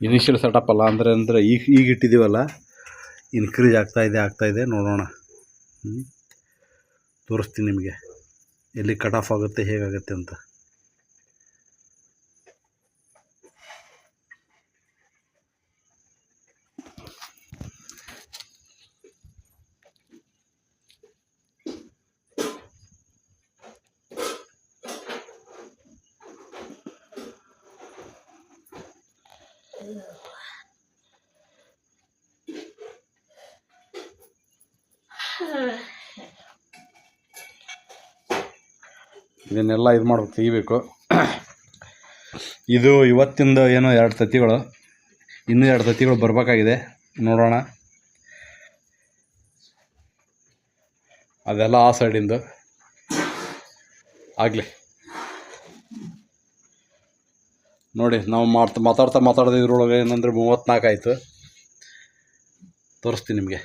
Initial setup ಅಲ್ಲ, ಅಂದರೆ ಈಗ ಇಟ್ಟಿದ್ದೀವಲ್ಲ, ಇನ್ಕ್ರೀಸ್ ಆಗ್ತಾಯಿದೆ ನೋಡೋಣ. ತೋರಿಸ್ತೀನಿ ನಿಮಗೆ ಎಲ್ಲಿ ಕಟ್ ಆಫ್ ಆಗುತ್ತೆ, ಹೇಗಾಗುತ್ತೆ ಅಂತ. ಇದನ್ನೆಲ್ಲ ಇದು ಮಾಡ್ಬೇಕು, ತೆಗಿಬೇಕು. ಇದು ಇವತ್ತಿಂದ ಏನೋ 2 ತತ್ತಿಗಳು, ಇನ್ನೂ 2 ತತ್ತಿಗಳು ಬರಬೇಕಾಗಿದೆ. ನೋಡೋಣ. ಅದೆಲ್ಲ ಆ ಸೈಡಿಂದು ಆಗಲಿ ನೋಡಿ. ನಾವು ಮಾತಾಡ್ತಾ ಇದ್ರೊಳಗೆ ಏನಂದರೆ 34 ಆಯಿತು. ತೋರಿಸ್ತೀನಿ ನಿಮಗೆ.